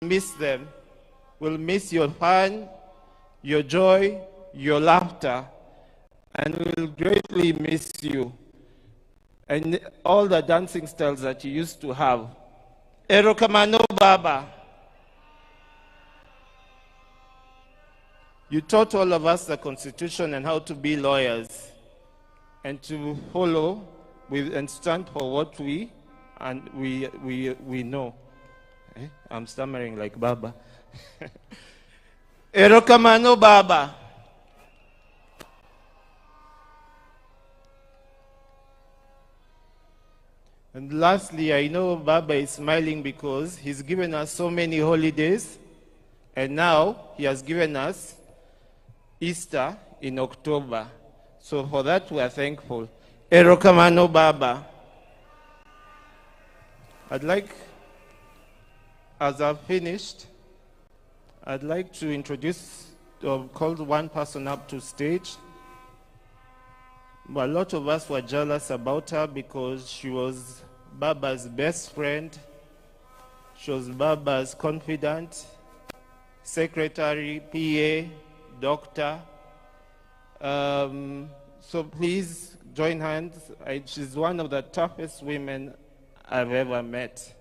miss them. We'll miss your fun, your joy, your laughter, and we'll greatly miss you and all the dancing styles that you used to have. Erokamano Baba. You taught all of us the Constitution and how to be lawyers and to follow and stand for what we know. I'm stammering like Baba. Erokamano Baba. And lastly, I know Baba is smiling because he's given us so many holidays, and now he has given us Easter in October. So for that we are thankful. Erokamano Baba. I'd like, as I've finished, I'd like to introduce or call one person up to stage. But a lot of us were jealous about her because she was Baba's best friend. She was Baba's confidant, secretary, PA, doctor. So please join hands. She's one of the toughest women I've ever met.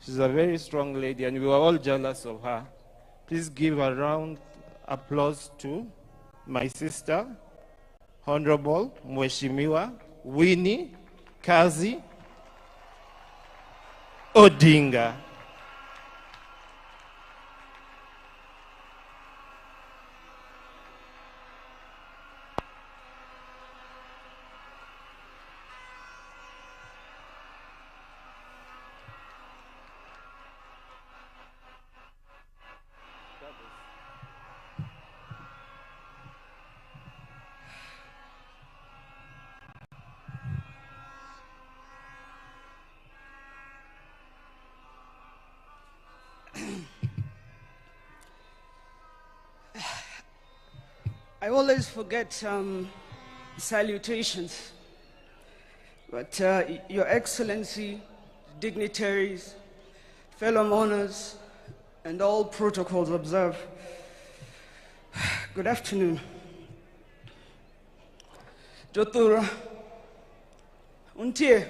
She's a very strong lady, and we were all jealous of her. Please give a round applause to my sister, Honorable Mheshimiwa Winnie Kazi Odinga. I always forget salutations, but Your Excellency, dignitaries, fellow mourners, and all protocols observed, good afternoon. Jotura, untie,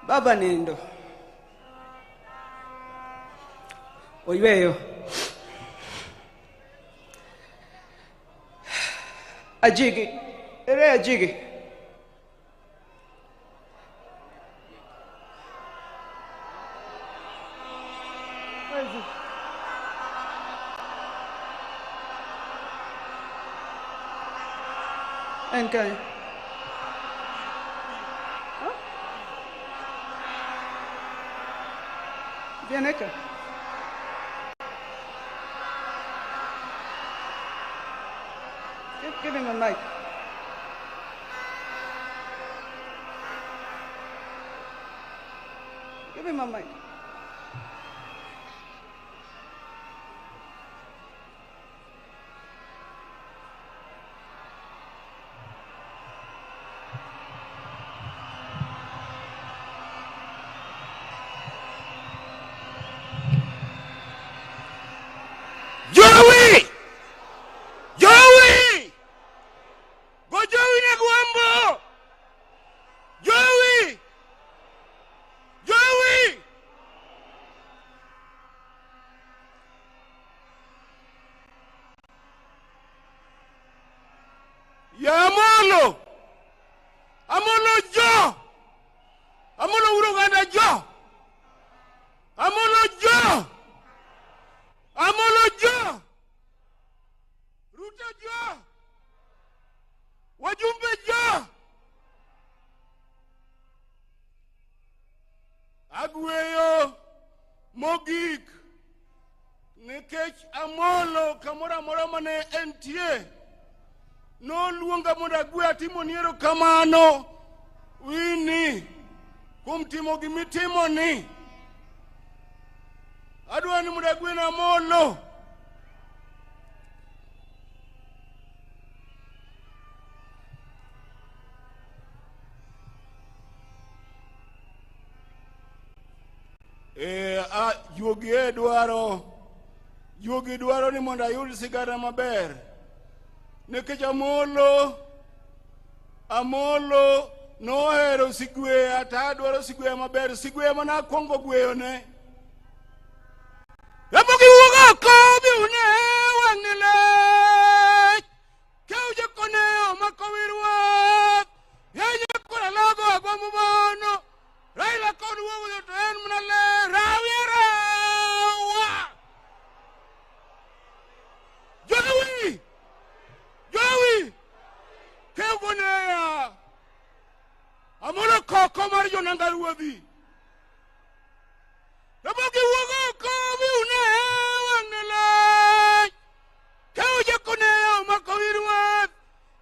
Baba Nendo. Oyweyo ajigi ere ajigi enkai viene acá. Give him a mic. Give him a mic. Joey! Joey! Go Joey na Guambo! Joey! Joey! Yamolo! Amolo Jo! Amolo Uruganda Jo! Amolo Jo! Amolo Jo! Ruta Jo! Wajumbe Jo! Agweyo Mogik Nikech Amolo Kamora Moramane entie no luonga mondo agwe atimo niero kamano Winnie kuom timo gimitimo ni adwa ni mondo agwe na Amolo Juogi dwaro ni mondo ayud sigara maber. Nikech Amolo nohero sigweya, ta dwaro sigweya maber, sigweya mana akwongo gweyone. Ramogi wuoga oko biune wang'ile. Keuje koneo makowirwa. Yenye kuna logo agwamu mono. Raila kod wuogo to en mnale rawiera. Jowi. Keugonea. Amolo koko mar jonanga ruodhi. Ramogi wuoga oko biune wang'ile. Keuje koneo makowirwa.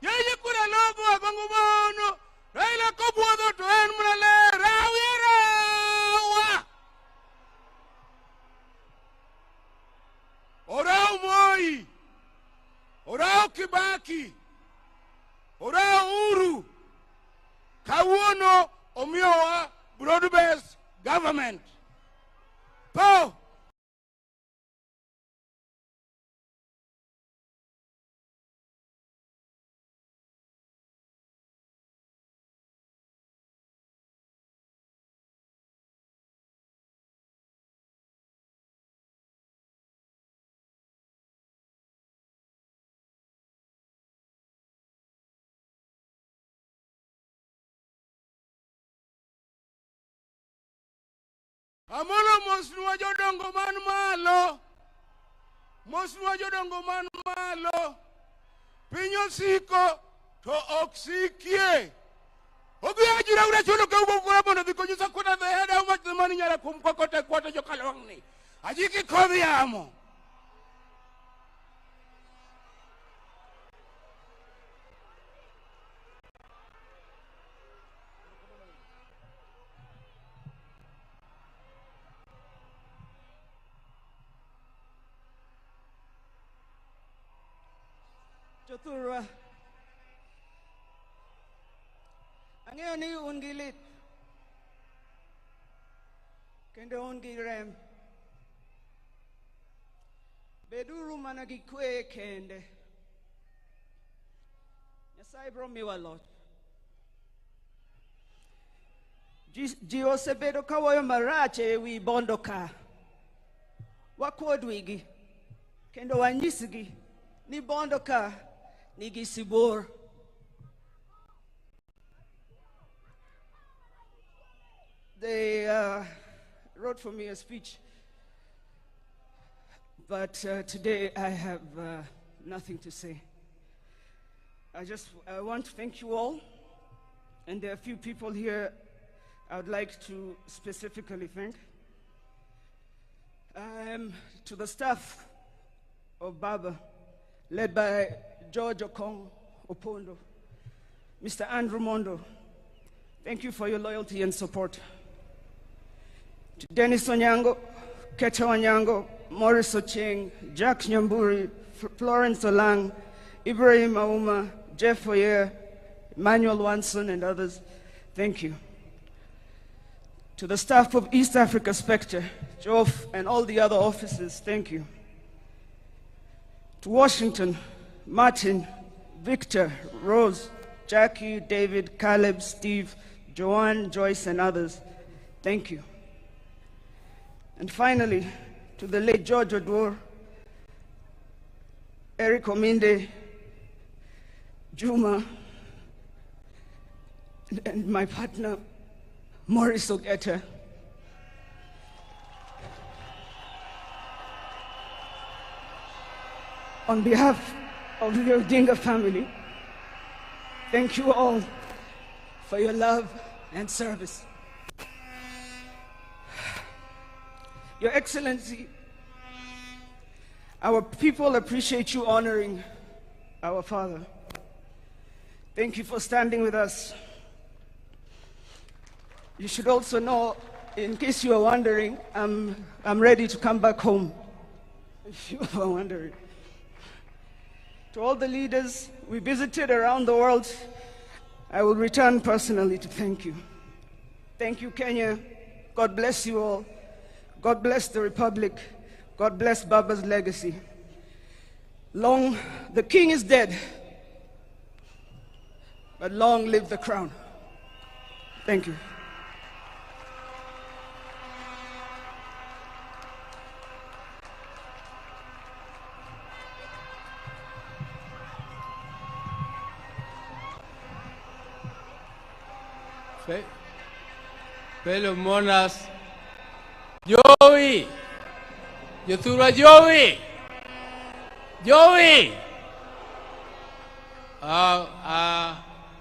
Yenye kuna logo agwamu mono. Raila kobuodho to en mnale rawiera. Orao Moi, orao Kibaki, orao Uhuru, kawuono omiyowa broad-based government. Po Amolo mosnwa jodongo man malo. Piny osiko to oksikie. Obi ajira ura chulo ka ubo kura bono biko nyusa kuna the head how much the money nyara kumkokote kwata jokalongni. Ajiki kodhi amo. Jothurwa. Ang'eyo ni un gi lit. Kendo un gi rem. Beduru mana gi kwe kende. Nyasaye bro miwa loch. Ji osebedo kawoyo marach ewi bondo ka. Wakuod wigi. Kendo wanyisgi ni bondo ka nigi sibor. They wrote for me a speech, but today I have nothing to say. I want to thank you all, and there are a few people here I would like to specifically thank. To the staff of Baba, led by George Okong Opondo, Mr. Andrew Mondo, thank you for your loyalty and support. To Dennis Onyango, Keta Onyango, Morris Ocheng, Jack Nyamburi, Florence Olang, Ibrahim Auma, Jeff Oyer, Emmanuel Wanson, and others, thank you. To the staff of East Africa Spectre, Jof, and all the other officers, thank you. To Washington, Martin, Victor, Rose, Jackie, David, Caleb, Steve, Joanne, Joyce, and others, thank you. And finally, to the late George Odwor, Eric Ominde, Juma, and my partner, Morris Ogeta. On behalf of the Odinga family, thank you all for your love and service. Your Excellency, our people appreciate you honoring our father. Thank you for standing with us. You should also know, in case you are wondering, I'm ready to come back home, if you are wondering. To all the leaders we visited around the world, I will return personally to thank you. Thank you, Kenya. God bless you all. God bless the Republic. God bless Baba's legacy. Long, the king is dead, but long live the crown. Thank you. Fellow mourners, Joey, Yathura Joey, Joey. I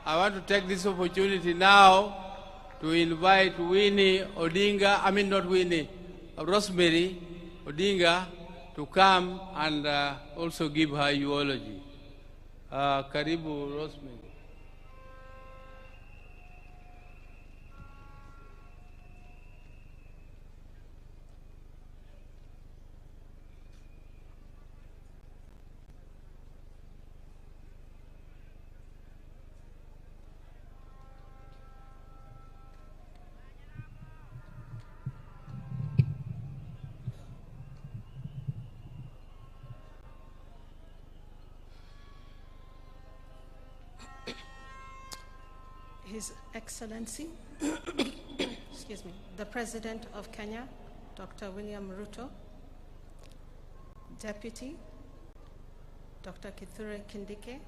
want to take this opportunity now to invite Winnie Odinga, I mean not Winnie, Rosemary Odinga to come and also give her eulogy. Karibu Rosemary. His Excellency, excuse me, the President of Kenya, Dr. William Ruto, Deputy, Dr. Kithure Kindiki,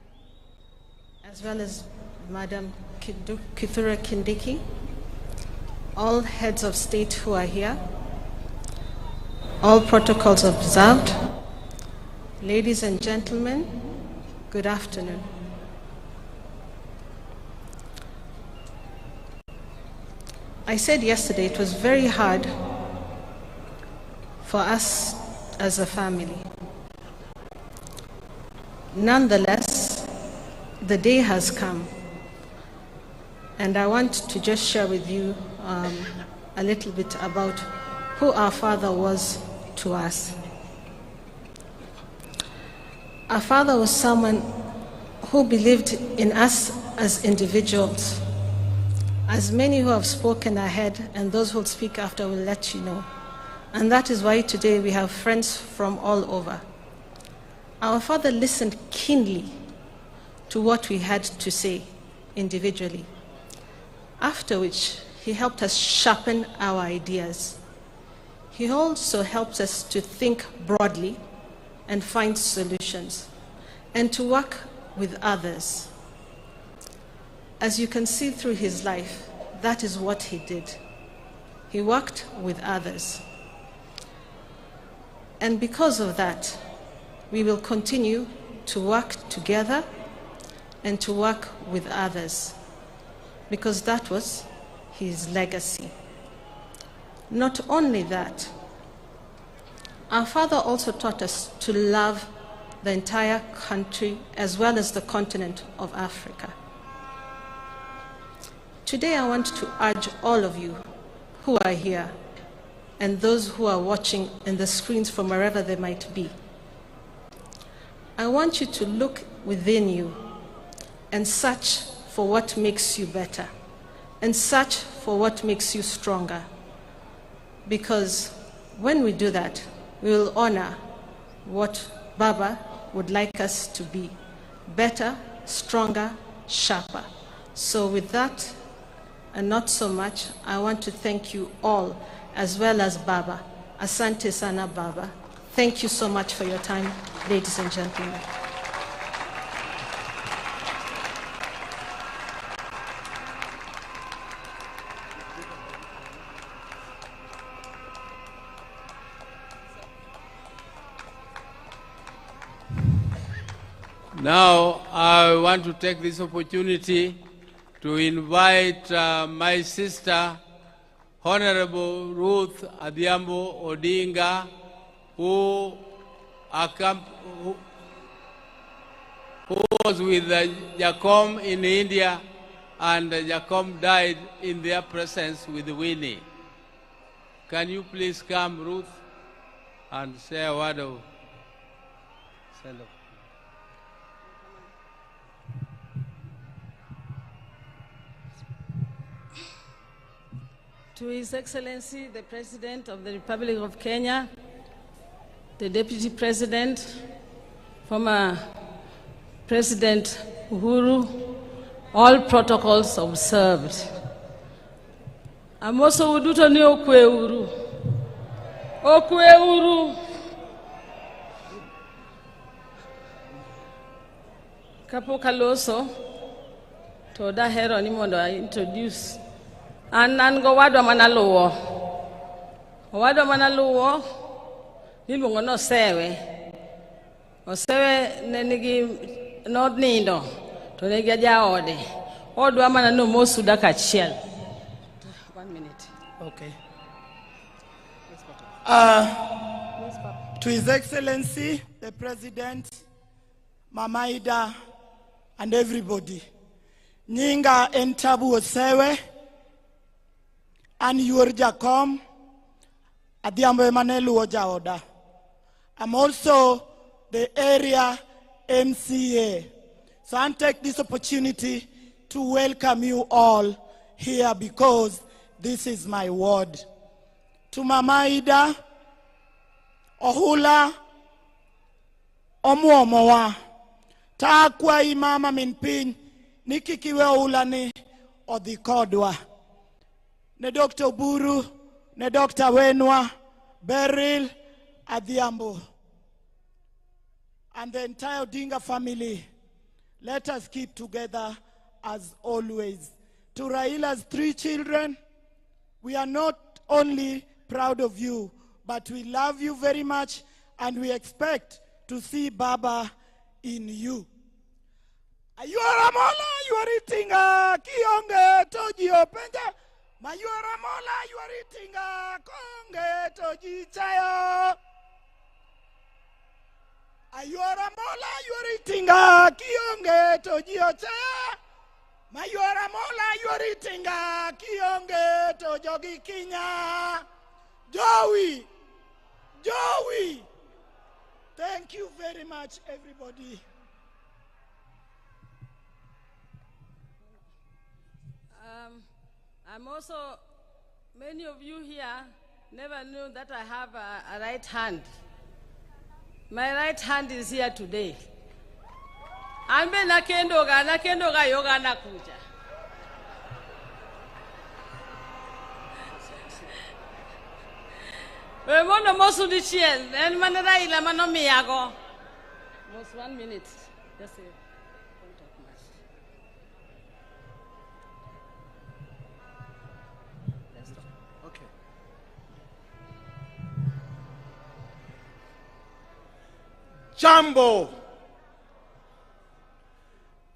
as well as Madam Kithure Kindiki, all heads of state who are here, all protocols observed, ladies and gentlemen, good afternoon. I said yesterday it was very hard for us as a family. Nonetheless, the day has come, and I want to just share with you a little bit about who our father was to us. Our father was someone who believed in us as individuals. As many who have spoken ahead and those who will speak after will let you know. And that is why today we have friends from all over. Our father listened keenly to what we had to say individually, after which he helped us sharpen our ideas. He also helped us to think broadly and find solutions, and to work with others. As you can see through his life, that is what he did. He worked with others. And because of that, we will continue to work together and to work with others, because that was his legacy. Not only that, our father also taught us to love the entire country as well as the continent of Africa. Today I want to urge all of you who are here and those who are watching in the screens from wherever they might be. I want you to look within you and search for what makes you better and search for what makes you stronger. Because when we do that, we will honor what Baba would like us to be: better, stronger, sharper. So with that, and not so much, I want to thank you all, as well as Baba. Asante sana, Baba. Thank you so much for your time, ladies and gentlemen. Now, I want to take this opportunity to invite my sister, Honorable Ruth Adhiambo Odinga, who was with Jacom in India, and Jacom died in their presence with Winnie. Can you please come, Ruth, and say a word of send off? To His Excellency, the President of the Republic of Kenya, the Deputy President, former President Uhuru, all protocols observed. I'm also uduto ni okwe uru. Okwe uru. Kapo kaloso, to da hero ni mondo I introduce. Anan go wadwa manaluwo. Wadwa manaluwo, niluongo no sewe. Osewe nenigi nodnindo, to negi jaode. Odwa mana no mosu daka achiel. 1 minute. Okay. To His Excellency, the President, Mama Ida, and everybody. Nyinga entabu osewe, and Jakom, Adiambo Emanelu Ojaoda. I'm also the area MCA. So I take this opportunity to welcome you all here because this is my ward. To Mama Ida, Ohula, Omuomowa, Takwa Imama Minpin, Nikikiwe Ohulani, Odikodwa. Ne Dr. Buru, ne Dr. Wenwa, Beryl, Adhiambo, and the entire Odinga family. Let us keep together as always. To Raila's 3 children, we are not only proud of you, but we love you very much and we expect to see Baba in you. Ayuara mola, you are eating kionge toji openja. Mayuara mola, you are eating konge toji chayo. Ayuara mola, you are eating kionge toji ochaya. Mayuara mola, you are eating kionge tojogi kinya. Joey. Thank you very much, everybody. I'm also, many of you here never knew that I have a right hand. My right hand is here today. Ambe nakendoga yoga nakuja. We mono mosu di chiel, en manera ila mano miyago. Most 1 minute. Just say, don't talk much. Let's talk. Okay. Jambo.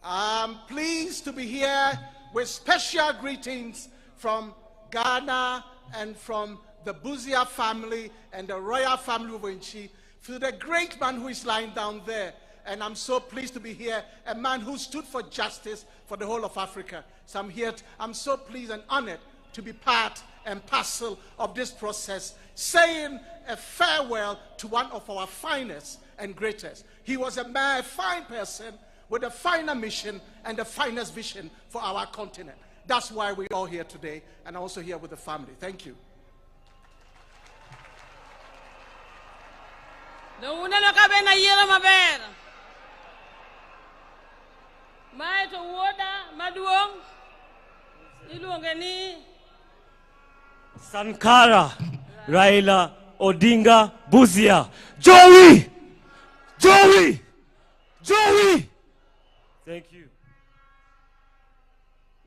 I'm pleased to be here with special greetings from Ghana and from the Buzia family and the royal family of Inchi, to the great man who is lying down there. And I'm so pleased to be here, a man who stood for justice for the whole of Africa. So I'm so pleased and honored to be part and parcel of this process, saying a farewell to one of our finest and greatest. He was a fine person with a finer mission and the finest vision for our continent. That's why we're all here today, and also here with the family. Thank you. Sankara, Raila, Odinga, Buzia. Joey! Thank you.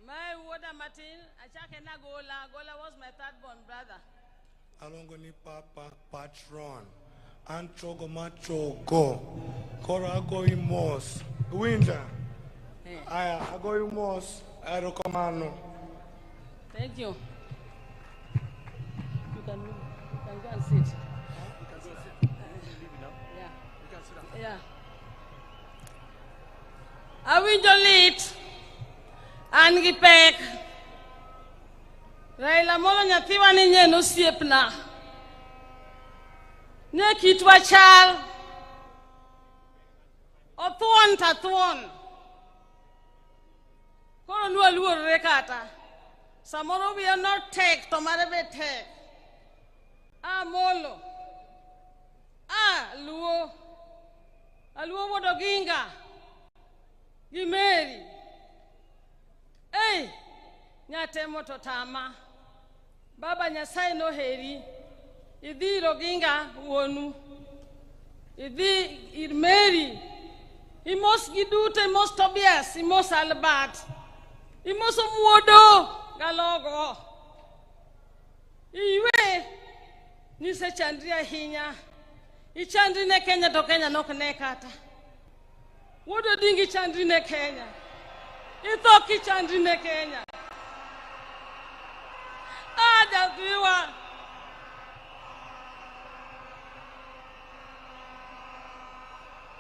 My water Martin, Achakena Gola was my third born brother. Alongoni Papa Patron, Anchogo Machogo, Korago Imos, Winter. I go Imos, Aerocommando. Thank you. You can go and sit. Yeah. I will delete and gipek. Raila molo nyathiwa ni nyeno siepna. Ne kitwa chal. Othuon ta thuon. Koro nuwa luor rekata. Samoro we are not take tomare bete. Molo. Luo. Luo Odinga. Gimeri. Hey, nyatemo totama. Baba Nyasaye no heri. Idhi Roginga wonu. Idhi Irmeri. Imos Gidute, Imos Tobias, Imos Albert. Imos Omuodo Galogo. Iwe nise chandria hinya. Ichandri ne Kenya to Kenya no kata. Wodo dingi chandri ne Kenya. Ithoki chandri ne Kenya. Javiwa.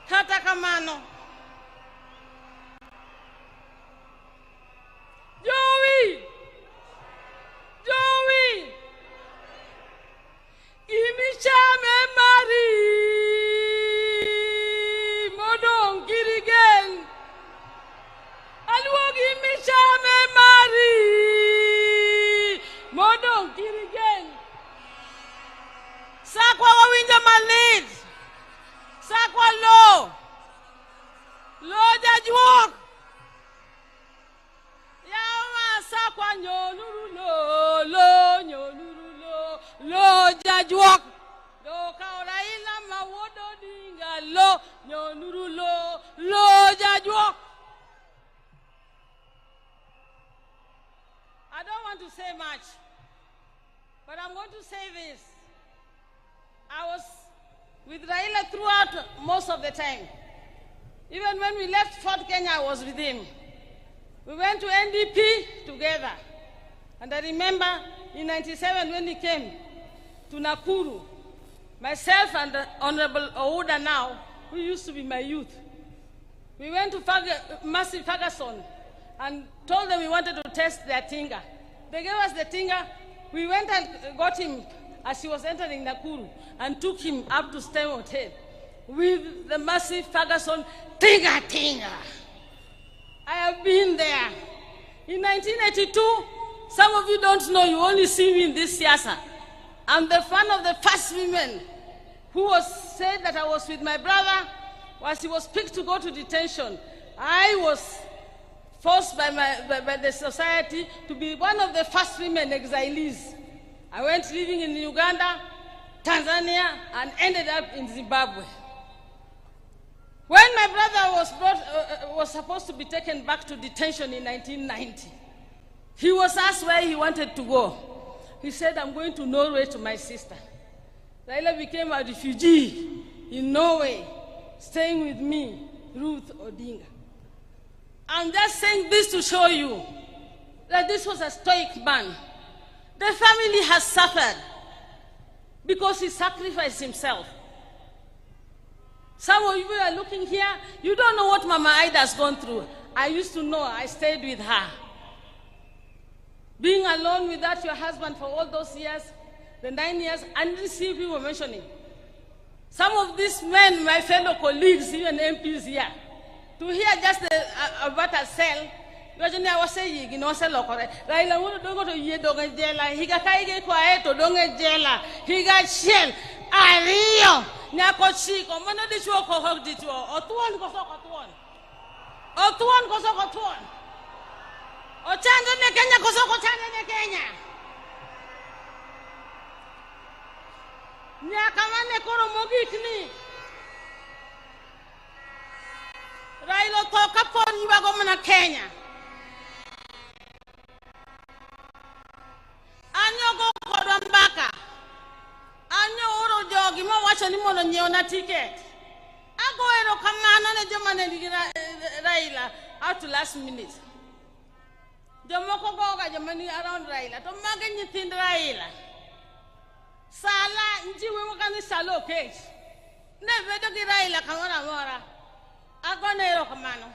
Kata kamano. Joey! Imichame Mari! Modong Girigen! Alwog imichame Mari! Modong Girigen! Sakwa wawinja malid! Sakwa lo! Lo jajuok! Yawa sakwa nyolurulo! Lo jajuok! Do Raila mawodo Odinga lo nyonurulo lo jajuok! I don't want to say much, but I'm going to say this. I was with Raila throughout most of the time. Even when we left Fort Kenya, I was with him. We went to NDP together. And I remember in 97 when he came to Nakuru, myself and the Honorable Ouda now, who used to be my youth, we went to Massive Ferguson and told them we wanted to test their Tinga. They gave us the Tinga. We went and got him as he was entering Nakuru and took him up to Stem Hotel with the Massive Ferguson Tinga. I have been there. In 1982, some of you don't know, you only see me in this siasa. I'm the one of the first women who said that I was with my brother whilst he was picked to go to detention. I was forced by the society to be one of the first women exilees. I went living in Uganda, Tanzania, and ended up in Zimbabwe. When my brother was supposed to be taken back to detention in 1990, he was asked where he wanted to go. He said, I'm going to Norway to my sister. Raila became a refugee in Norway, staying with me, Ruth Odinga. I'm just saying this to show you that this was a stoic man. The family has suffered because he sacrificed himself. Some of you are looking here, you don't know what Mama Ida has gone through. I used to know, I stayed with her. Being alone without your husband for all those years, the 9 years, I didn't see people mentioning. Some of these men, my fellow colleagues, even MPs here, to hear just about a cell, I was saying, you know, Raila would go to Yedonga Jela, he got quiet to Donga Jela, he got shell, Ario, Nakochiko, Monadisho, Hogdito, or Tuan Kosokatuan, or Tuan Kosokatuan, or Chandana Kenya Kosoko Chandana Kenya. Nyakamane Koromogikni. Raila toka poni wagomana Kenya. Anyo go Kodambaka. Anyo oro jogi mo wacha ni mono nyeona ticket. Ago ero kamana ne jomane Raila out to last minute. Jomoko goga jomani around Raila. To maga nyithind Raila. Sala njiwe wakani salo case. Ne vedo ki Raila kamora mora. Ago nero kamano.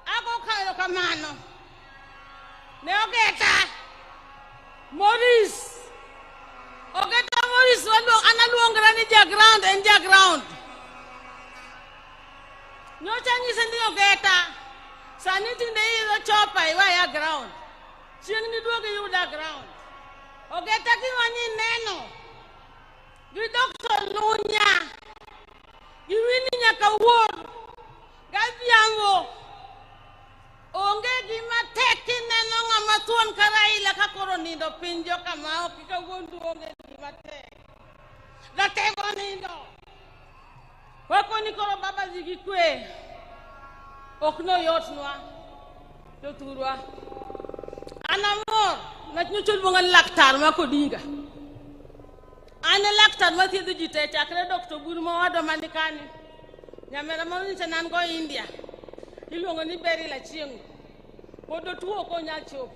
Ago kairo kamano. Neogeta. Maurice. Ogeta Maurice walo analuongra ni dia ground and dia ground. Nyocha nyi sendi ogeta. Saniti ne ilo chopa iwa ya ground. chieng ni duogi yuda ground. Ogeta ki wani neno. Gi Dr. Nunya. Gi wini nyaka wuor. Gadhiambo. Onge gima teki neno ng'ama thuon ka Raila ka koro nindo piny joka ma ok kawuondo onge gima tek. Datego nindo. Wako ni koro baba zigi kwe. Ok no yotnwa. Joturwa. Anamor. Nachnuchul bunga laktar ma Odinga. Ane laktar ma thiedho ji te chakre Dr. Guruma wado manikani. Nyamera mo ni nan go India. Iluongo ni beri la chieng. Podo tuo ko nya chop.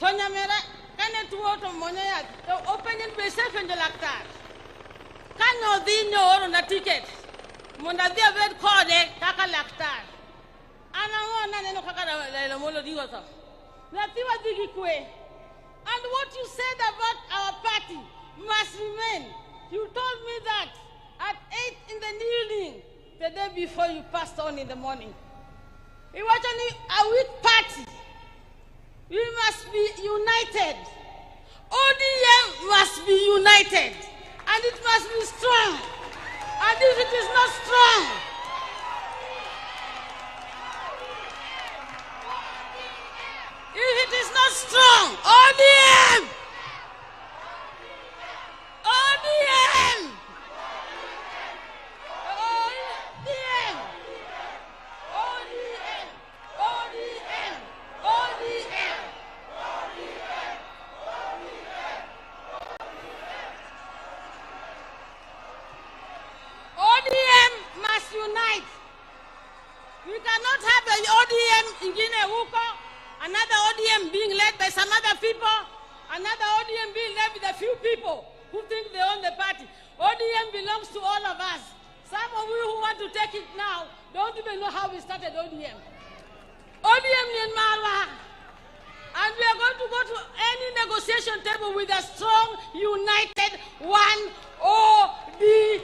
To nyamera kane tuo to monya ya to openyen be self en laktar. Kano dhi oro na ticket. Monda dhi abed kode kaka laktar. Ana wona neno kaka Raila Molo Odinga to. Latiwa digi kwe. And what you said about our party must remain. You told me that at 8 in the evening, the day before you passed on in the morning. It was only a weak party. We must be united. ODM must be united. And it must be strong. And if it is not strong, if it is not strong, ODM! ODM! ODM! ODM! ODM! ODM! ODM must unite. We cannot have an ODM in Guinea-Wuko, another ODM being led by some other people, another ODM being led by a few people who think they own the party. ODM belongs to all of us. Some of you who want to take it now don't even know how we started ODM. ODM in Marwa. And we are going to go to any negotiation table with a strong, united, one ODM.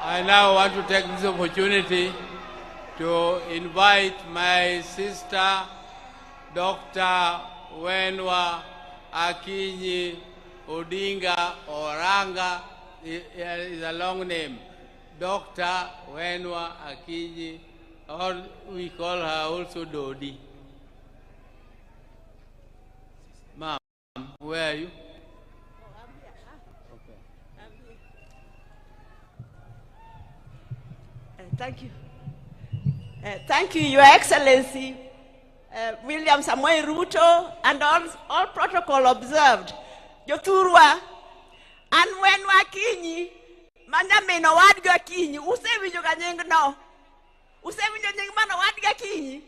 I now want to take this opportunity to invite my sister, Dr. Wenwa Akinyi Odinga Oranga, is a long name. Dr. Wenwa Akinyi, or we call her also Dodi. Ma'am, where are you? Thank you. Thank you, Your Excellency, William Samoei Ruto, and all protocol observed. Joturwa, and when Wakinyi, Mandamino Wadga Kinyi, Usevijo Ganyeng no, Usevijo Ningmano Wadga Kinyi,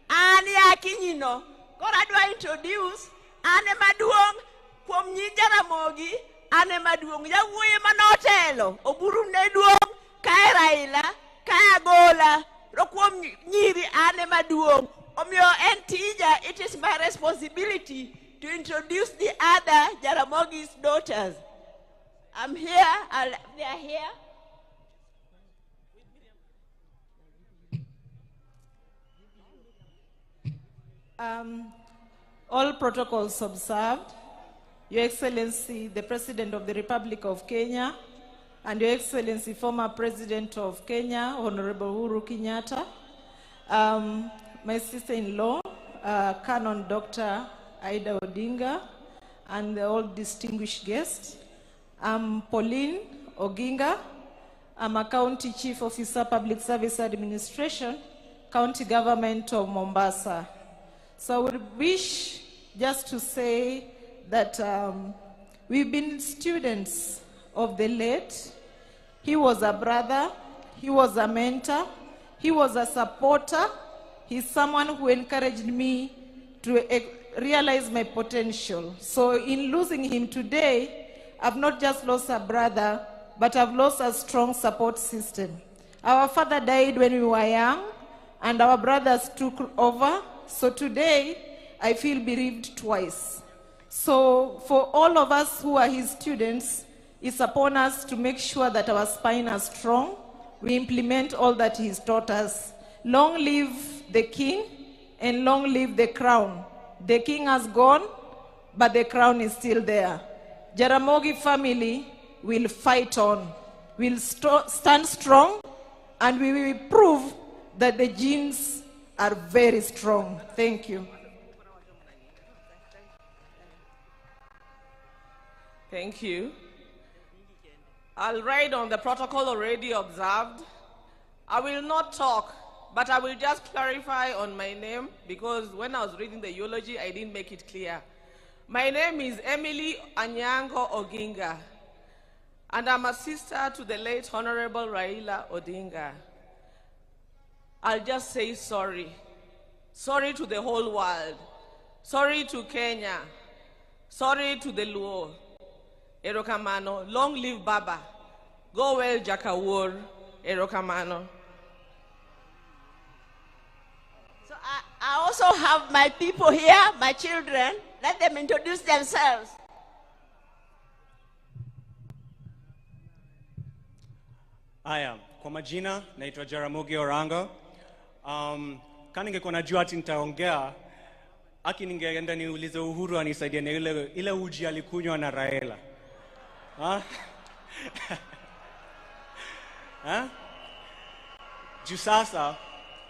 Ani Akinyi no, Koradwa introduce, Ane Maduong, Kwom Nyijara Mogi, Ane Maduong, Yawoye Manotelo, Oburu Neduong, Kai Raila, Kaya Gola, Rokwom Nyiri Ane Maduong. Omyo Entija, it is my responsibility to introduce the other Jaramogi's daughters. I'm here, they are here. All protocols observed. Your Excellency, the President of the Republic of Kenya, and Your Excellency, former President of Kenya, Honorable Uhuru Kenyatta, my sister-in-law, Canon Dr. Aida Odinga, and all distinguished guests. I'm Pauline Oginga. I'm a County Chief Officer, Public Service Administration, County Government of Mombasa. So I would wish just to say that we've been students of the late. He was a brother, he was a mentor, he was a supporter. He's someone who encouraged me to realize my potential. So in losing him today, I've not just lost a brother, but I've lost a strong support system. Our father died when we were young, and our brothers took over. So today, I feel bereaved twice. So for all of us who are his students, it's upon us to make sure that our spine is strong. We implement all that he's taught us. Long live the king and long live the crown. The king has gone, but the crown is still there. Jaramogi family will fight on. We'll stand strong, and we will prove that the genes are very strong. Thank you. Thank you. I'll ride on the protocol already observed. I will not talk, but I will just clarify on my name, because when I was reading the eulogy, I didn't make it clear. My name is Emily Anyango Oginga, and I'm a sister to the late Honorable Raila Odinga. I'll just say sorry. Sorry to the whole world. Sorry to Kenya. Sorry to the Luo. Erokamano. Long live Baba. Go well, Jakawur. Erokamano. So I also have my people here, my children. Let them introduce themselves. Aya, kwa majina naitwa Jaramogi Orango. Kani ningekuwa najua ati nitaongea, aki ningeenda niulize Uhuru anisaidia na ile uji alikunywa na Raila. Juu sasa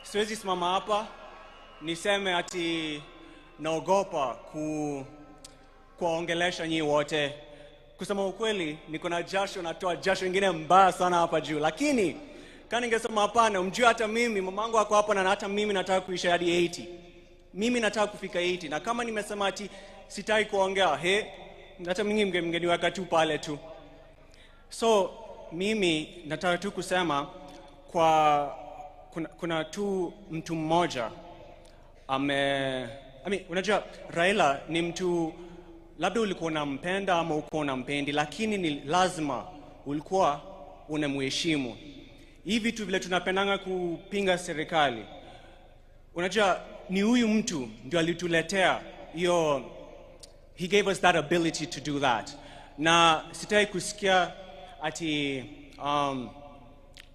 siwezi simama hapa niseme ati naogopa kuongelesha nyinyi wote. Kusema ukweli, niko na jasho, natoa jasho ingine mbaya sana hapa juu. Lakini kani ningesema hapana, mjue hata mimi mamangu wako hapa, na hata mimi nataka kuishi hadi 80. Mimi nataka kufika 80, na kama nimesema ati sitaki kuongea, hata mimi mngeniweka tu pale tu. So mimi nataka tu kusema kuna tu mtu mmoja unajua Raila ni mtu, labda ulikuwa unampenda ama ulikuwa unampendi, lakini ni lazima ulikuwa unamheshimu. Hivi tu vile tunapendanga kupinga serikali, unajua ni huyu mtu ndio alituletea hiyo, he gave us that ability to do that. Na sitaki kusikia ati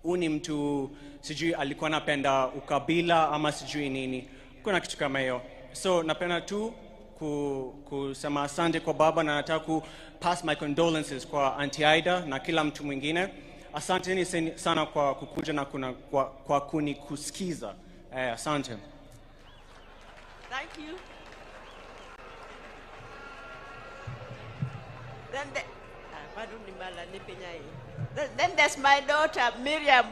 uni mtu sijui alikuwa anapenda ukabila ama sijui nini. Kuna kitu kama hiyo. So napenda tu kusema asante kwa baba, na nataka ku pass my condolences kwa Auntie Aida na kila mtu mwingine. Asante sana kwa kukuja na kwa kunikusikiza. Asante. Thank you. Then there's my daughter, Miriam.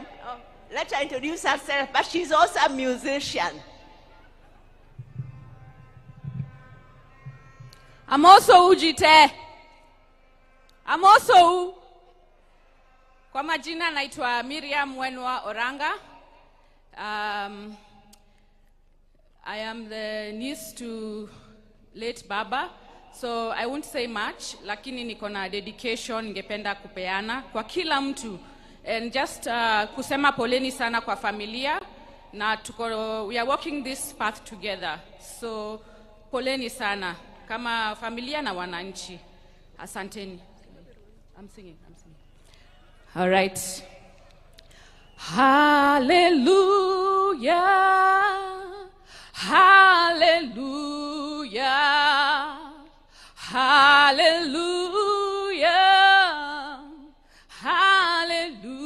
Let her introduce herself, but she's also a musician. I'm also Ujite. I'm also kwa majina naitwa Miriam Wenwa Oranga. I am the niece to late Baba, so I won't say much, lakini niko na dedication ningependa kupeana kwa kila mtu, and just kusema poleni sana kwa familia, na we are walking this path together, so poleni sana kama familia na wananchi. Asanteni. I'm singing. All right. Hallelujah. Hallelujah. Hallelujah. Hallelujah.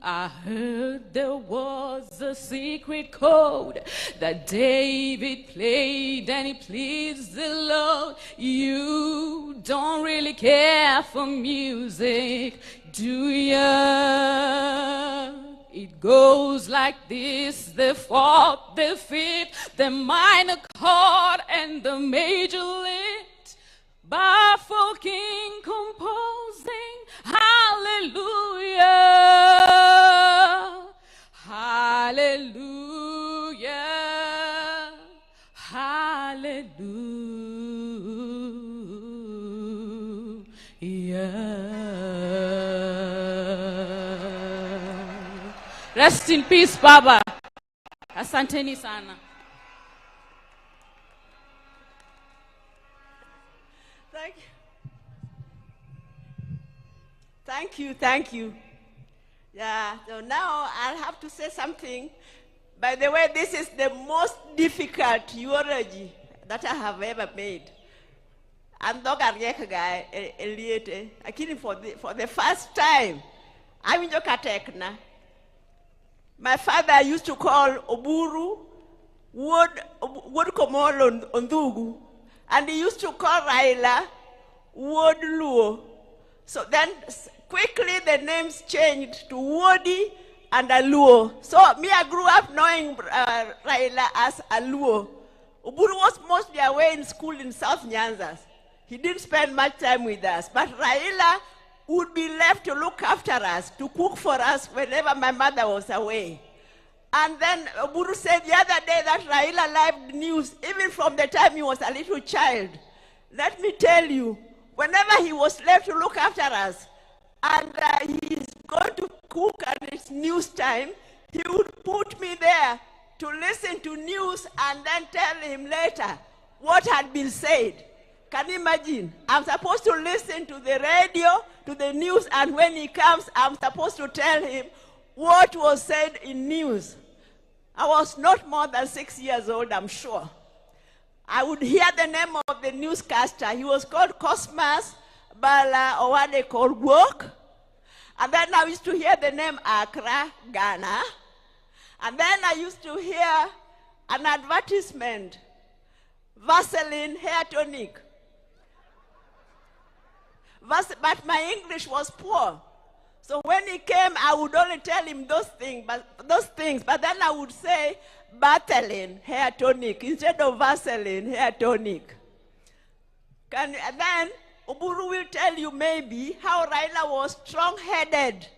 I heard there was a secret chord that David played and it pleased the Lord. You don't really care for music, do ya? It goes like this: the fourth, the fifth, the minor chord, and the major lift. Baffle King composing. Hallelujah. Hallelujah. Hallelujah. Rest in peace, Baba. Asanteni sana. Thank you. Yeah, so now I'll have to say something. By the way, this is the most difficult eulogy that I have ever made. And actually for the first time, I'm in Yokatekna. My father used to call Oburu Wod Komolo Ondugu, and he used to call Raila Wod Luo. So then quickly the names changed to Wodi and Aluo. So me, I grew up knowing Raila as Aluo. Oburu was mostly away in school in South Nyanza. He didn't spend much time with us, but Raila would be left to look after us, to cook for us whenever my mother was away. And then Oburu said the other day that Raila liked news, even from the time he was a little child. Let me tell you, whenever he was left to look after us, and he's going to cook and it's news time, he would put me there to listen to news and then tell him later what had been said. Can you imagine? I'm supposed to listen to the radio, to the news, and when he comes, I'm supposed to tell him what was said in news. I was not more than 6 years old, I'm sure. I would hear the name of the newscaster. He was called Cosmas Bala, or what they call Work. And then I used to hear the name Accra, Ghana. And then I used to hear an advertisement, Vaseline hair tonic. But my English was poor. So when he came, I would only tell him those things, but then I would say Vaseline hair tonic instead of Vaseline hair tonic. And then Oburu will tell you maybe how Raila was strong-headed.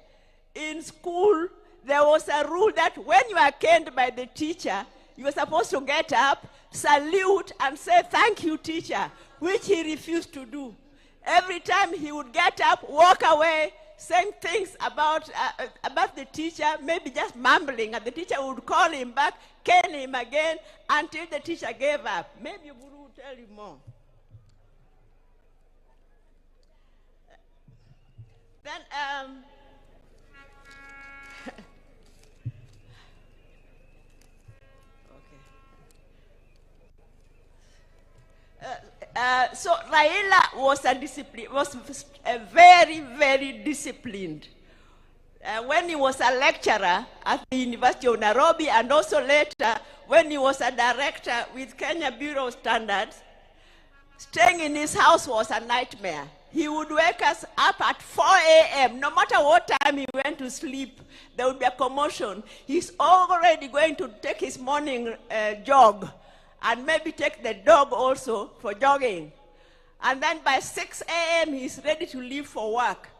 In school, there was a rule that when you are caned by the teacher, you were supposed to get up, salute, and say, "Thank you, teacher," which he refused to do. Every time he would get up, walk away, saying things about the teacher, maybe just mumbling, and the teacher would call him back, cane him again, until the teacher gave up. Maybe Oburu will tell you more. Then, so Raila was a very, very disciplined. When he was a lecturer at the University of Nairobi, and also later when he was a director with Kenya Bureau of Standards, staying in his house was a nightmare. He would wake us up at 4 a.m. No matter what time he went to sleep, there would be a commotion. He's already going to take his morning jog, and maybe take the dog also for jogging. And then by 6 a.m., he's ready to leave for work.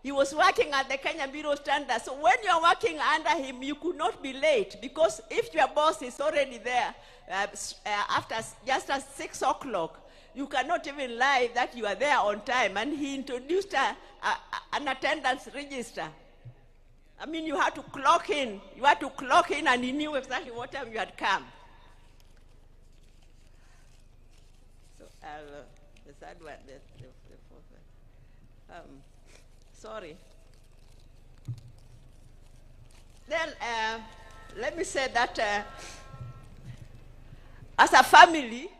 He was working at the Kenya Bureau of Standards. So when you're working under him, you could not be late, because if your boss is already there after just at 6 o'clock, you cannot even lie that you are there on time. And he introduced an attendance register. I mean, you had to clock in. You had to clock in, and he knew exactly what time you had come. So, the third one, the fourth one. Sorry. Then, let me say that as a family,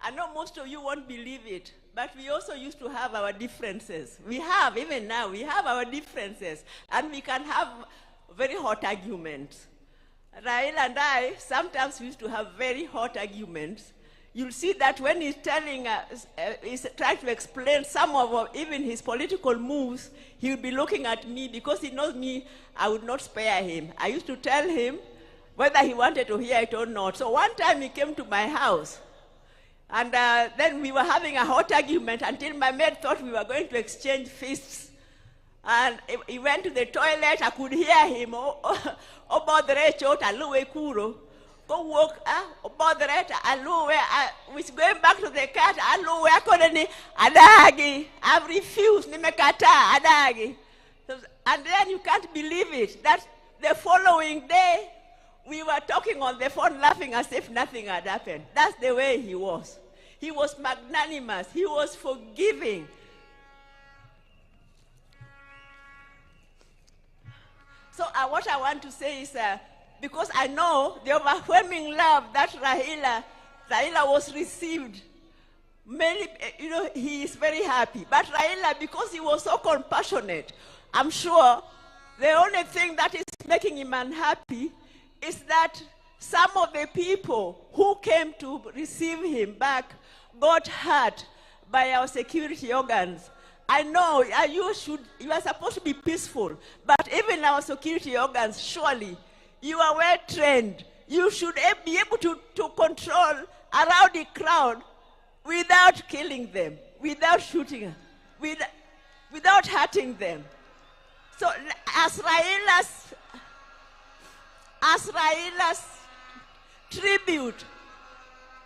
I know most of you won't believe it, but we also used to have our differences. We have, even now, we have our differences, and we can have very hot arguments. Raila and I, sometimes we used to have very hot arguments. You'll see that when he's telling us, he's trying to explain some of even his political moves, he'll be looking at me, because he knows me, I would not spare him. I used to tell him whether he wanted to hear it or not. So one time he came to my house, and then we were having a hot argument until my maid thought we were going to exchange fists. And he went to the toilet. I could hear him. Go walk. Which going back to the cat. Adagi. I've refused. Adagi. And then you can't believe it. That the following day, we were talking on the phone, laughing as if nothing had happened. That's the way he was. He was magnanimous. He was forgiving. So what I want to say is, because I know the overwhelming love that Raila was received, many, he is very happy. But Raila, because he was so compassionate, I'm sure the only thing that is making him unhappy is that some of the people who came to receive him back got hurt by our security organs. I know you are supposed to be peaceful, but even our security organs, surely, you are well trained. You should be able to control around the crowd without killing them, without shooting them, without hurting them. So as Raila's tribute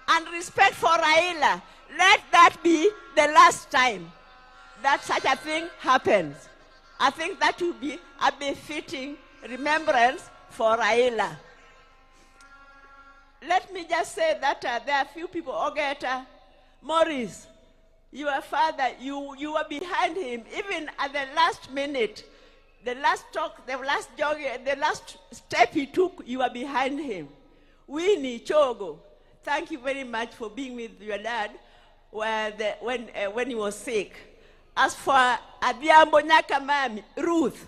and respect for Raila, let that be the last time that such a thing happens. I think that would be a befitting remembrance for Raila. Let me just say that there are a few people, Ogeta, Morris, your father, you were behind him, even at the last minute, the last talk, the last jog, the last step he took, you were behind him. Winnie Chogo, thank you very much for being with your dad when he was sick. As for Adhiambo Nyakamami, Ruth,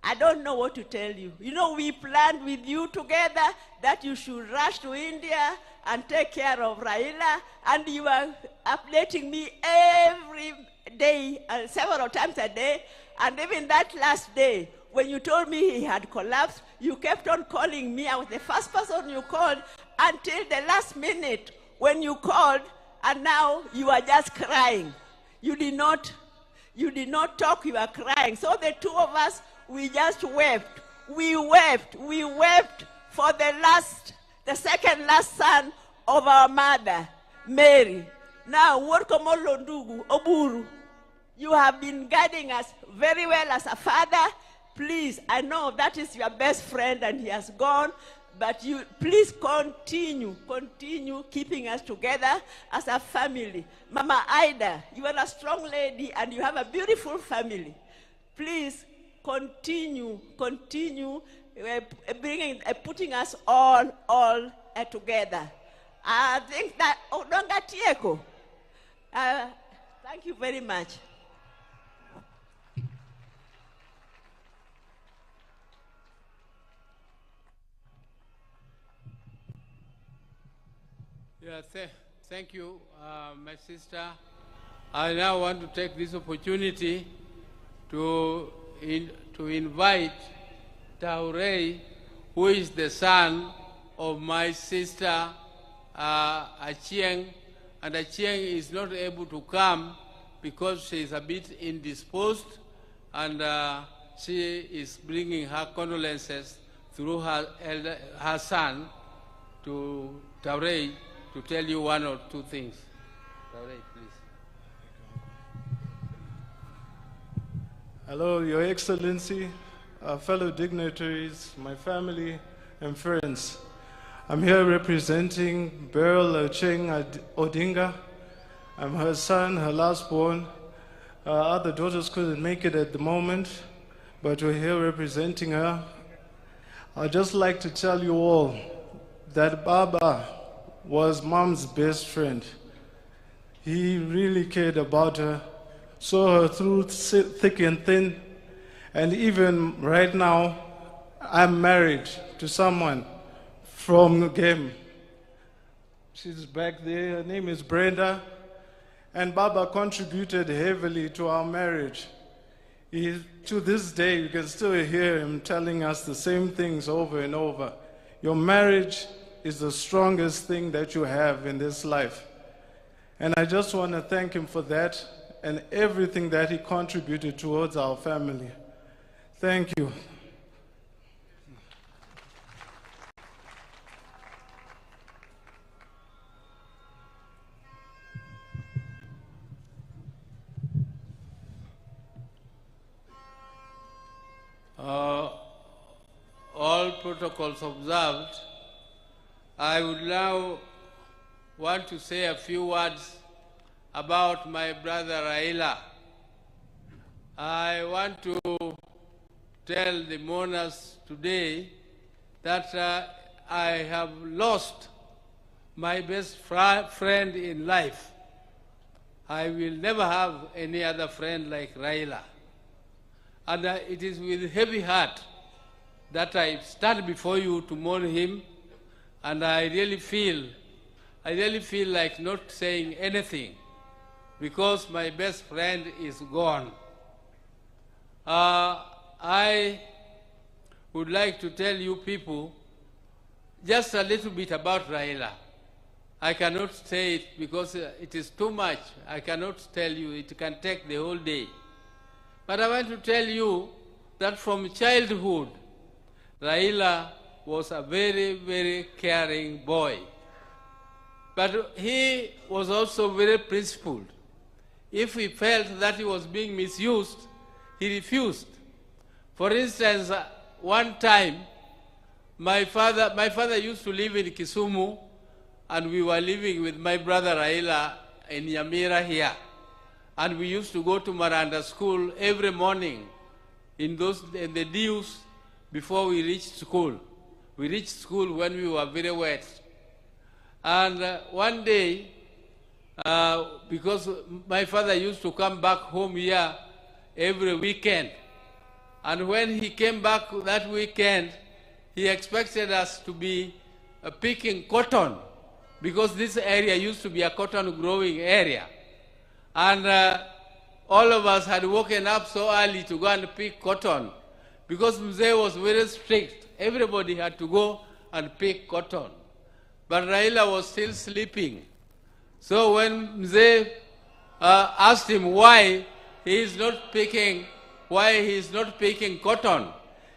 I don't know what to tell you. We planned with you together that you should rush to India and take care of Raila, and you are updating me every day, several times a day, and even that last day, when you told me he had collapsed, you kept on calling me. I was the first person you called until the last minute when you called, and now you are just crying. You did not talk, you were crying. So the two of us, we just wept. We wept for the second last son of our mother, Mary. Now, Workomolo Ndugu, Oburu, you have been guiding us very well as a father. Please, I know that is your best friend and he has gone, but you please continue keeping us together as a family. Mama Ida, you are a strong lady and you have a beautiful family. Please continue putting us all together. I think that Odonga Tieko. Thank you very much. Yeah, thank you, my sister. I now want to take this opportunity to invite Taurei, who is the son of my sister Achieng, and Achieng is not able to come because she is a bit indisposed, and she is bringing her condolences through her son to Taurei to tell you one or two things. Taurei, please. Hello, Your Excellency, fellow dignitaries, my family and friends. I'm here representing Beryl Ocheng Odinga. I'm her son, her last born. Other daughters couldn't make it at the moment, but we're here representing her. I'd just like to tell you all that Baba was Mom's best friend. He really cared about her, saw her through thick and thin, and even right now, I'm married to someone from Game. She's back there, her name is Brenda, and Baba contributed heavily to our marriage. To this day, you can still hear him telling us the same things over and over. Your marriage is the strongest thing that you have in this life. And I just want to thank him for that and everything that he contributed towards our family. Thank you. All protocols observed, I would now want to say a few words about my brother Raila. I want to tell the mourners today that I have lost my best friend in life. I will never have any other friend like Raila. And it is with heavy heart that I stand before you to mourn him, and I really feel like not saying anything because my best friend is gone. I would like to tell you people just a little bit about Raila. I cannot say it because it is too much. I cannot tell you. It can take the whole day. But I want to tell you that from childhood, Raila was a very, very caring boy. But he was also very principled. If he felt that he was being misused, he refused. For instance, one time, my father used to live in Kisumu, and we were living with my brother Raila in Nyamira here. And we used to go to Maranda school every morning in the dews before we reached school. We reached school when we were very wet. And one day, because my father used to come back home here every weekend, and when he came back that weekend, he expected us to be picking cotton, because this area used to be a cotton growing area. And all of us had woken up so early to go and pick cotton, because Mzee was very strict. Everybody had to go and pick cotton. But Raila was still sleeping. So when Mzee asked him why he is not picking cotton,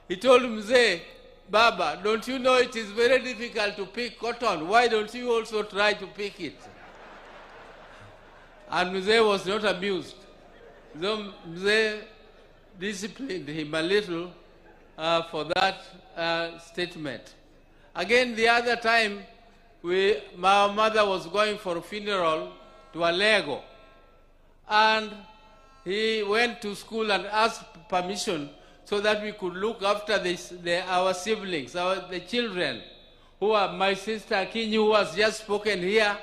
he told Mzee, Baba, don't you know it is very difficult to pick cotton? Why don't you also try to pick it? And Mzee was not amused. So Mzee disciplined him a little for that statement. Again, the other time, my mother was going for a funeral to Alego. And he went to school and asked permission so that we could look after our siblings, the children, who are my sister Kinyu, who has just spoken here,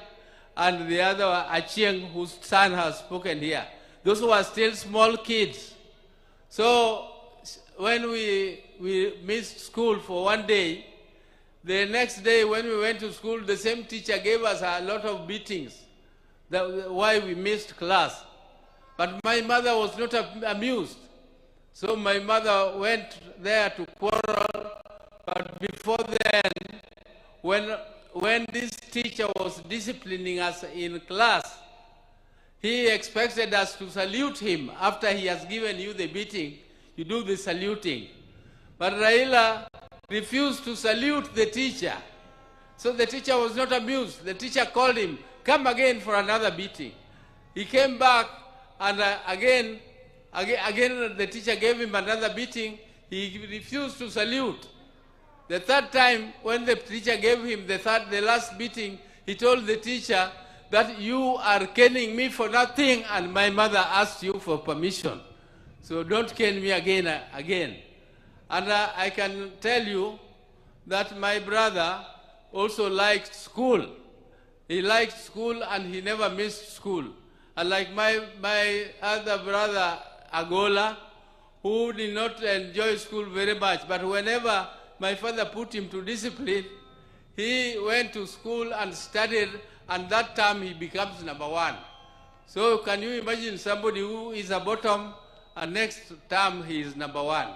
and the other Achieng, whose son has spoken here. Those who are still small kids. So when we missed school for one day, the next day when we went to school, the same teacher gave us a lot of beatings, why we missed class. But my mother was not amused. So my mother went there to quarrel. But before then, when this teacher was disciplining us in class, he expected us to salute him. After he has given you the beating, you do the saluting. But Raila refused to salute the teacher. So the teacher was not amused. The teacher called him, come again for another beating. He came back, and again the teacher gave him another beating. He refused to salute. The third time, when the teacher gave him the last beating, he told the teacher that you are caning me for nothing, and my mother asked you for permission. So don't cane me again. And I can tell you that my brother also liked school. He liked school and he never missed school. Unlike my other brother, Agola, who did not enjoy school very much, but whenever my father put him to discipline, he went to school and studied, and that time he becomes number one. So can you imagine somebody who is a bottom, and next term he is number one?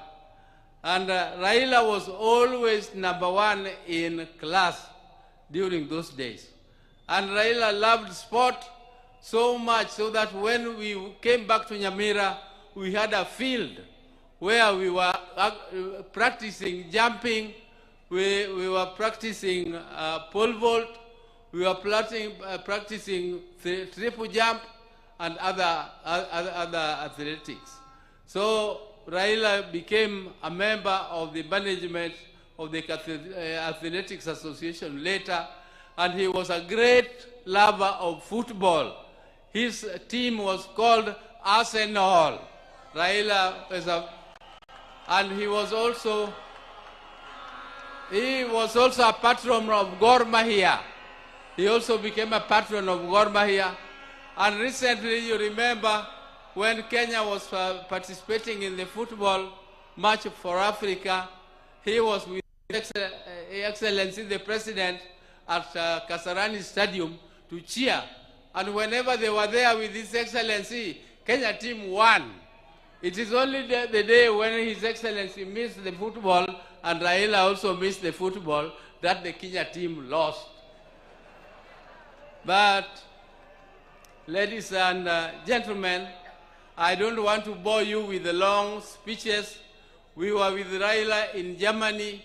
And Raila was always number one in class during those days. And Raila loved sport so much so that when we came back to Nyamira, we had a field where we were practicing jumping, we were practicing pole vault, we were practicing triple jump and other athletics. So Raila became a member of the management of the Athletics Association later, and he was a great lover of football. His team was called Arsenal. Raila was and he was also a patron of Gor Mahia. He also became a patron of Gor Mahia. And recently, you remember, when Kenya was participating in the football match for Africa, he was with His Excellency the President at Kasarani Stadium to cheer. And whenever they were there with His Excellency, Kenya team won. It is only the day when His Excellency missed the football and Raila also missed the football that the Kenya team lost. But, ladies and gentlemen, I don't want to bore you with the long speeches. We were with Raila in Germany.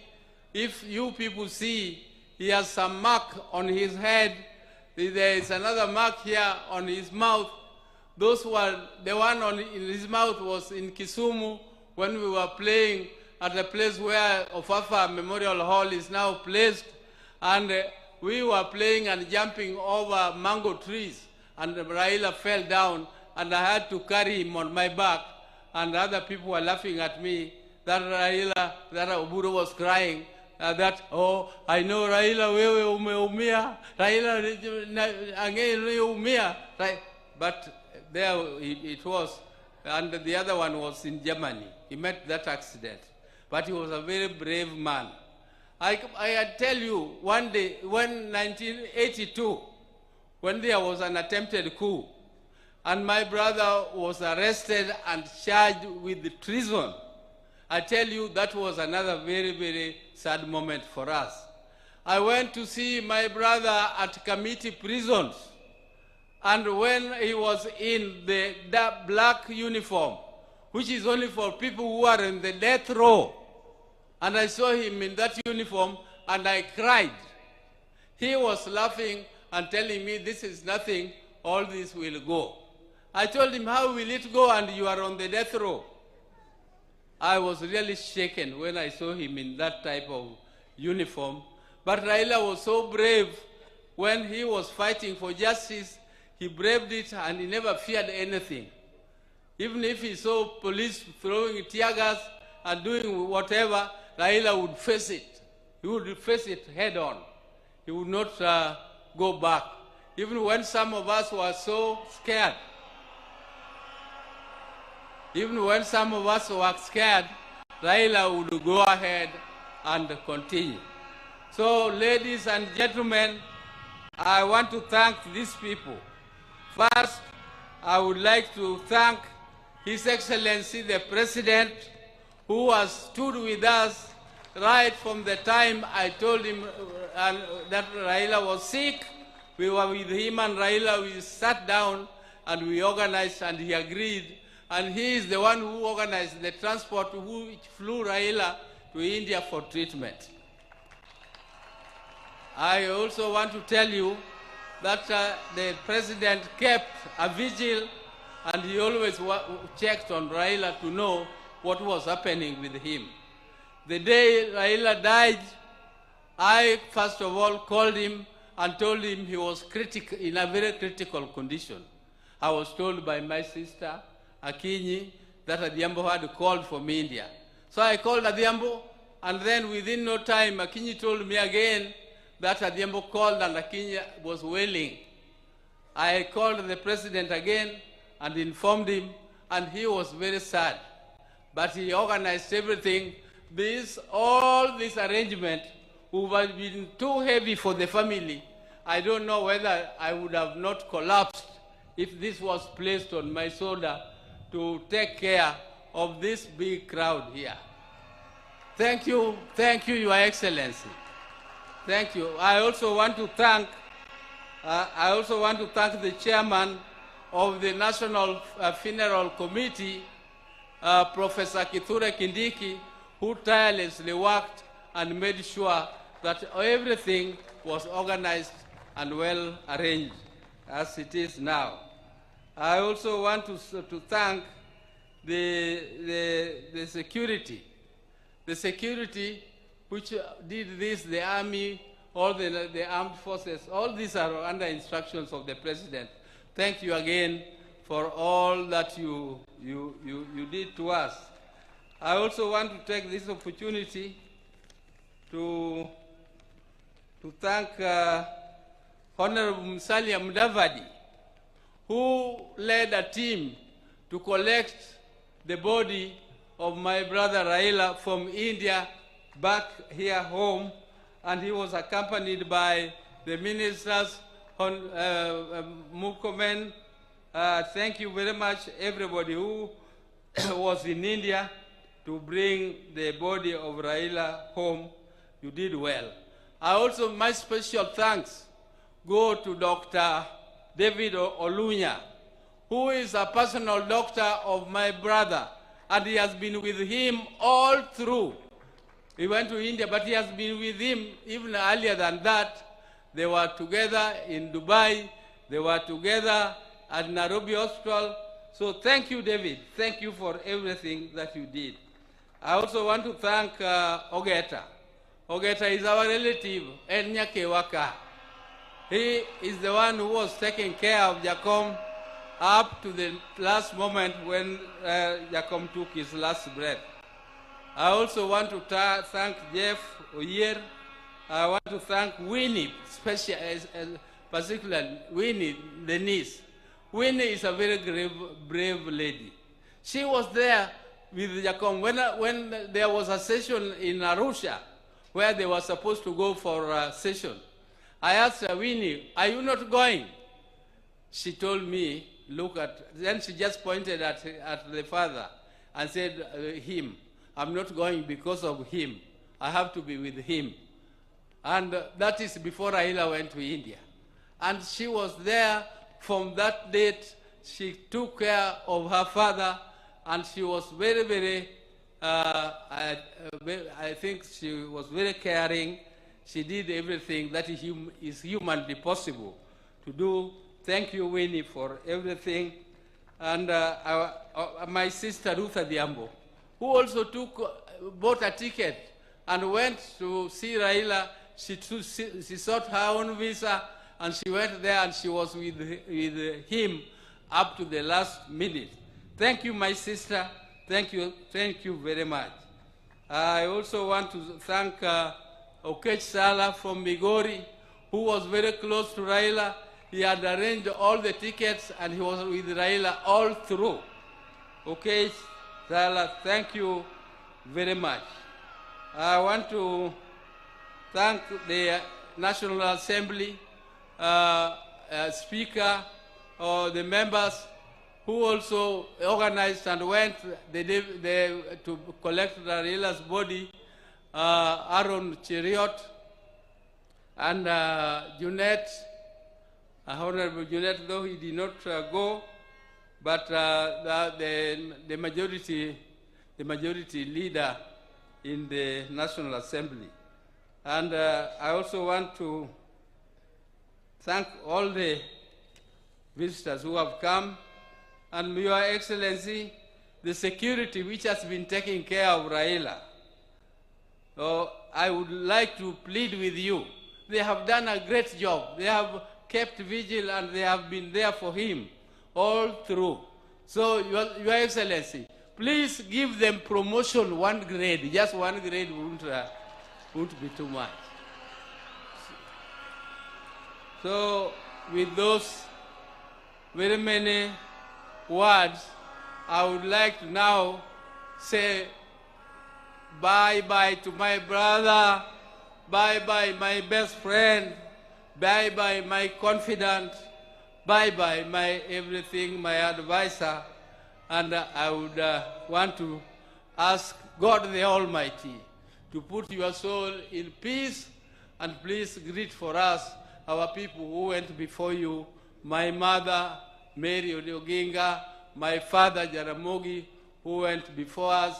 If you people see, he has some mark on his head. There is another mark here on his mouth. Those were, the one in his mouth was in Kisumu when we were playing at the place where Ofafa Memorial Hall is now placed. And we were playing and jumping over mango trees. And Raila fell down and I had to carry him on my back. And other people were laughing at me that Raila, that Oburu was crying. Oh, I know Raila, wewe umeumia. Raila, umeumia. But there it was, and the other one was in Germany. He met that accident. But he was a very brave man. I tell you, one day, when 1982, when there was an attempted coup, and my brother was arrested and charged with treason, I tell you, that was another very, very sad moment for us. I went to see my brother at committee prisons, and when he was in the black uniform, which is only for people who are in the death row, and I saw him in that uniform, and I cried. He was laughing and telling me, this is nothing, all this will go. I told him, how will it go, and you are on the death row? I was really shaken when I saw him in that type of uniform. But Raila was so brave when he was fighting for justice. He braved it and he never feared anything. Even if he saw police throwing tear gas and doing whatever, Raila would face it. He would face it head on. He would not go back. Even when some of us were so scared, Raila would go ahead and continue. So, ladies and gentlemen, I want to thank these people. First, I would like to thank His Excellency the President, who has stood with us right from the time I told him that Raila was sick. We were with him and Raila, we sat down and we organized and he agreed. And he is the one who organized the transport which flew Raila to India for treatment. I also want to tell you that the president kept a vigil and he always checked on Raila to know what was happening with him. The day Raila died, I first of all called him and told him he was in a very critical condition. I was told by my sister, Akinyi, that Adhiambo had called from India. So I called Adhiambo, and then within no time, Akinyi told me again that Adhiambo called and Akinyi was wailing. I called the president again and informed him, and he was very sad. But he organized everything. All this arrangement would have been too heavy for the family. I don't know whether I would have not collapsed if this was placed on my shoulder to take care of this big crowd here. Thank you, Your Excellency. Thank you. I also want to thank the chairman of the National Funeral Committee, Professor Kithure Kindiki, who tirelessly worked and made sure that everything was organized and well arranged as it is now. I also want to thank the security which did this, the army all the armed forces. All these are under instructions of the president. Thank you again for all that you did to us. I also want to take this opportunity to thank Honorable Musalia Mudavadi, who led a team to collect the body of my brother Raila from India back here home, and he was accompanied by the ministers, Murkomen. Thank you very much, everybody who was in India to bring the body of Raila home. You did well. My special thanks go to Dr. David Olunya, who is a personal doctor of my brother, and he has been with him all through. He went to India, but he has been with him even earlier than that. They were together in Dubai. They were together at Nairobi Hospital. So thank you, David. Thank you for everything that you did. I also want to thank Ogeta. Ogeta is our relative, Enyake Waka. He is the one who was taking care of Jacom up to the last moment when Jacom took his last breath. I also want to thank Jeff Oyer. I want to thank Winnie, particularly Winnie, the niece. Winnie is a very brave lady. She was there with Jacom when there was a session in Arusha where they were supposed to go for a session. I asked her, Winnie, are you not going? She told me, then she just pointed at the father and said, him. I'm not going because of him. I have to be with him. And that is before Raila went to India. And she was there from that date. She took care of her father, and she was very, very, I think she was very caring. She did everything that is humanly possible to do. Thank you, Winnie, for everything. And my sister, Ruth Adiambo, who also bought a ticket and went to see Raila. She sought her own visa, and she went there, and she was with him up to the last minute. Thank you, my sister. Thank you very much. I also want to thank Okech Sala from Migori, who was very close to Raila. He had arranged all the tickets, and he was with Raila all through. Okech Sala, thank you very much. I want to thank the National Assembly, Speaker, the members who also organized and went to collect Raila's body, Aaron Cheriot and Junet, Honorable Junet, though he did not go, but the majority leader in the National Assembly. And I also want to thank all the visitors who have come, and Your Excellency, the security which has been taking care of Raila. So I would like to plead with you. They have done a great job. They have kept vigil, and they have been there for him all through. So Your Excellency, please give them promotion 1 grade. Just 1 grade won't be too much. So with those very many words, I would like to now say bye-bye to my brother, bye-bye my best friend, bye-bye my confidant, bye-bye my everything, my advisor. And I would want to ask God the Almighty to put your soul in peace, and please greet for us our people who went before you, my mother, Mary Odinga, my father, Jaramogi, who went before us,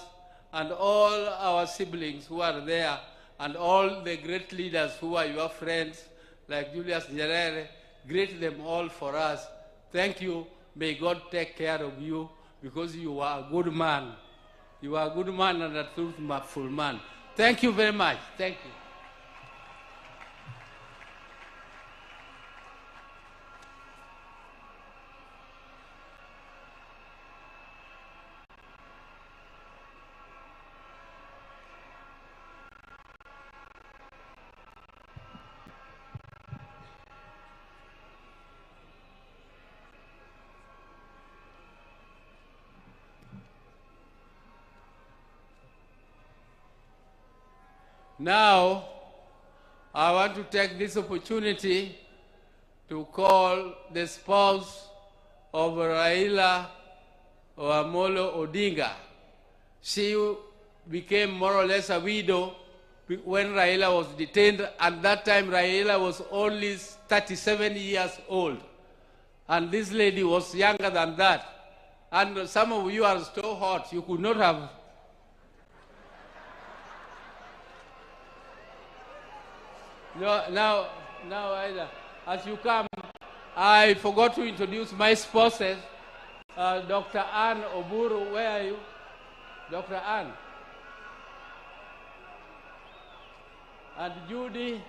and all our siblings who are there, and all the great leaders who are your friends, like Julius Nyerere. Greet them all for us. Thank you. May God take care of you, because you are a good man. You are a good man and a truthful man. Thank you very much. Thank you. Now, I want to take this opportunity to call the spouse of Raila Amolo Odinga. She became more or less a widow when Raila was detained. At that time, Raila was only 37 years old. And this lady was younger than that. And some of you are so hot, you could not have. Now, as you come, I forgot to introduce my spouses. Dr. Ann Oburu, where are you? Dr. Ann. And Judy.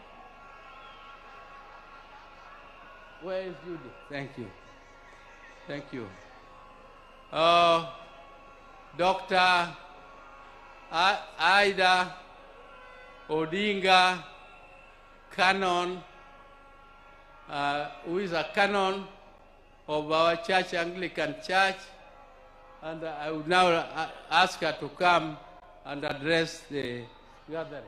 Where is Judy? Thank you. Thank you. Dr. Ida Odinga Canon, who is a canon of our church, Anglican Church, and I would now ask her to come and address the gathering.